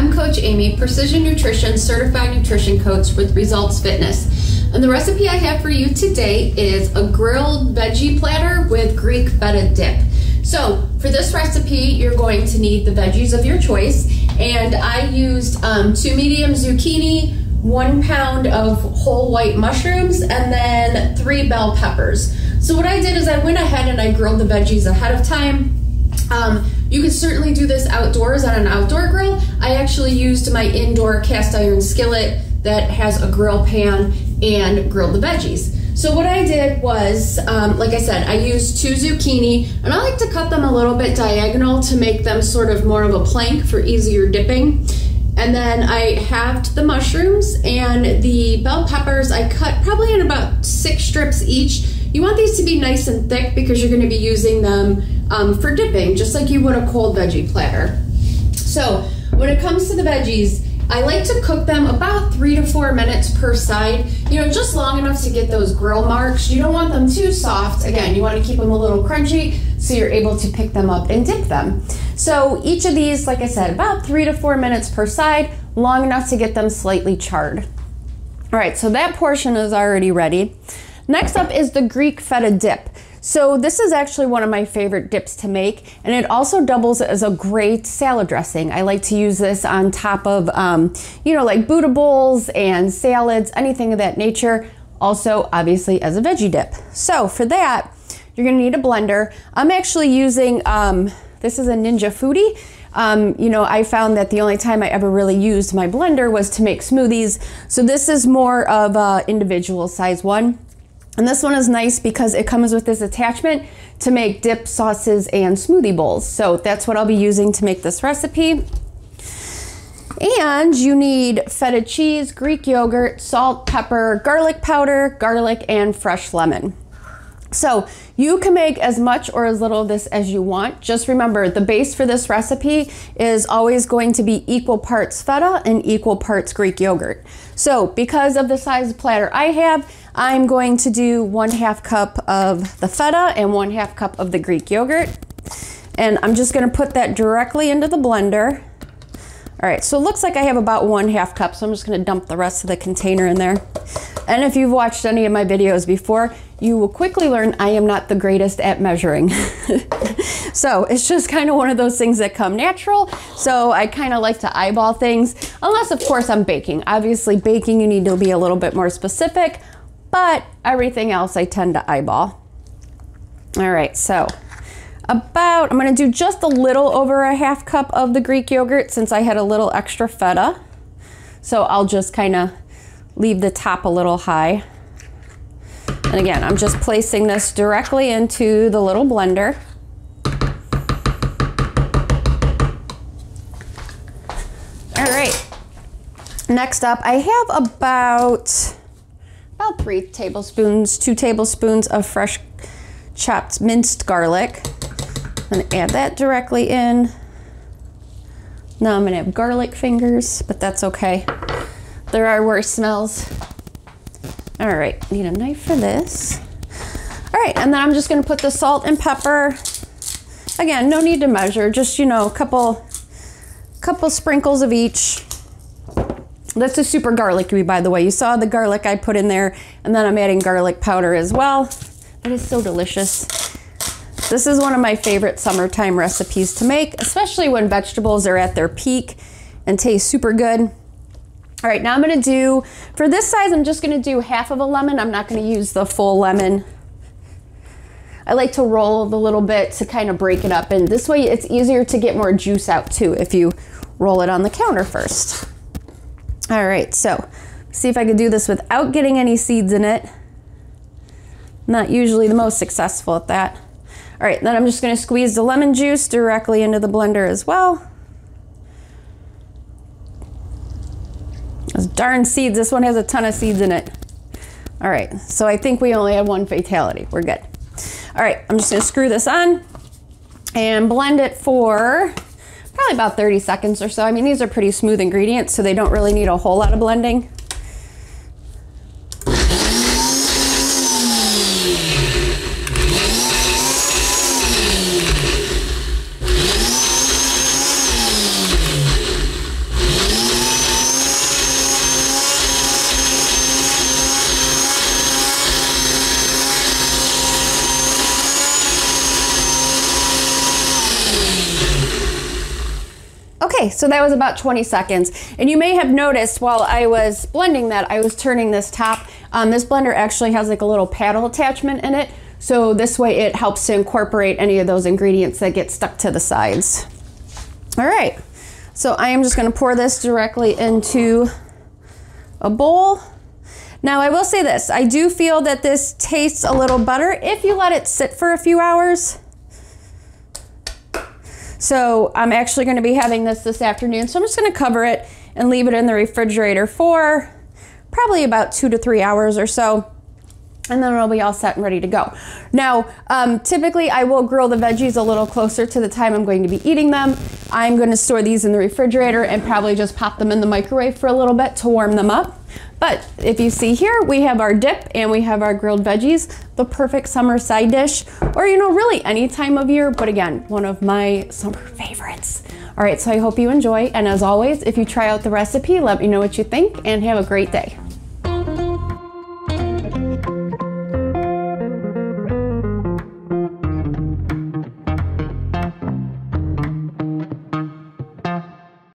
I'm Coach Amy, Precision Nutrition Certified Nutrition Coach with Results Fitness. And the recipe I have for you today is a grilled veggie platter with Greek feta dip. So for this recipe, you're going to need the veggies of your choice. And I used 2 medium zucchini, 1 pound of whole white mushrooms, and then 3 bell peppers. So what I did is I went ahead and I grilled the veggies ahead of time. You can certainly do this outdoors on an outdoor grill. I actually used my indoor cast iron skillet that has a grill pan and grilled the veggies. So what I did was, like I said, I used 2 zucchini, and I like to cut them a little bit diagonal to make them sort of more of a plank for easier dipping. And then I halved the mushrooms, and the bell peppers I cut probably in about 6 strips each. You want these to be nice and thick because you're going to be using them for dipping, just like you would a cold veggie platter. So when it comes to the veggies, I like to cook them about 3 to 4 minutes per side, just long enough to get those grill marks. You don't want them too soft. Again, you want to keep them a little crunchy so you're able to pick them up and dip them. So each of these, like I said, about 3 to 4 minutes per side, long enough to get them slightly charred. All right, so that portion is already ready. Next up is the Greek feta dip. So this is actually one of my favorite dips to make, and it also doubles as a great salad dressing. I like to use this on top of, like Buddha bowls and salads, anything of that nature. Also, obviously, as a veggie dip. So for that, you're gonna need a blender. I'm actually using, this is a Ninja Foodie. I found that the only time I ever really used my blender was to make smoothies. So this is more of a individual size one. And this one is nice because it comes with this attachment to make dip, sauces, and smoothie bowls. So that's what I'll be using to make this recipe. And you need feta cheese, Greek yogurt, salt, pepper, garlic powder, garlic, and fresh lemon. So you can make as much or as little of this as you want. Just remember, the base for this recipe is always going to be equal parts feta and equal parts Greek yogurt. So because of the size platter I have, I'm going to do 1/2 cup of the feta and 1/2 cup of the Greek yogurt. And I'm just gonna put that directly into the blender. All right, so it looks like I have about 1/2 cup, so I'm just gonna dump the rest of the container in there. And if you've watched any of my videos before, you will quickly learn I am not the greatest at measuring. So it's just kind of one of those things that come natural. So I kind of like to eyeball things, unless of course I'm baking. Obviously baking, you need to be a little bit more specific, but everything else I tend to eyeball. All right, so I'm gonna do just a little over 1/2 cup of the Greek yogurt since I had a little extra feta. So I'll just kind of leave the top a little high. And again, I'm just placing this directly into the little blender. All right, next up, I have about 3 tablespoons, 2 tablespoons of fresh chopped minced garlic. I'm gonna add that directly in. Now I'm gonna have garlic fingers, but that's okay. There are worse smells. All right, need a knife for this. All right, and then I'm just gonna put the salt and pepper. Again, no need to measure, just, a couple sprinkles of each. This is super garlicky, by the way. You saw the garlic I put in there, and then I'm adding garlic powder as well. It is so delicious. This is one of my favorite summertime recipes to make, especially when vegetables are at their peak and taste super good. All right, now I'm gonna do, for this size, I'm just gonna do 1/2 of a lemon. I'm not gonna use the full lemon. I like to roll the little bit to kind of break it up, and this way it's easier to get more juice out too if you roll it on the counter first. All right, so see if I can do this without getting any seeds in it. Not usually the most successful at that. All right, then I'm just gonna squeeze the lemon juice directly into the blender as well. Those darn seeds, this one has a ton of seeds in it. All right, so I think we only have 1 fatality, we're good. All right, I'm just gonna screw this on and blend it for probably about 30 seconds or so. I mean, these are pretty smooth ingredients, so they don't really need a whole lot of blending. Okay, so that was about 20 seconds. And you may have noticed while I was blending that, I was turning this top. This blender actually has like a little paddle attachment in it. So this way it helps to incorporate any of those ingredients that get stuck to the sides. All right, so I am just gonna pour this directly into a bowl. Now I will say this, I do feel that this tastes a little better if you let it sit for a few hours. So I'm actually gonna be having this afternoon. So I'm just gonna cover it and leave it in the refrigerator for probably about 2 to 3 hours or so. And then it'll be all set and ready to go. Now, typically I will grill the veggies a little closer to the time I'm going to be eating them. I'm gonna store these in the refrigerator and probably just pop them in the microwave for a little bit to warm them up. But if you see here, we have our dip and we have our grilled veggies, the perfect summer side dish, or really any time of year, but again, one of my summer favorites. All right, so I hope you enjoy. And as always, if you try out the recipe, let me know what you think and have a great day.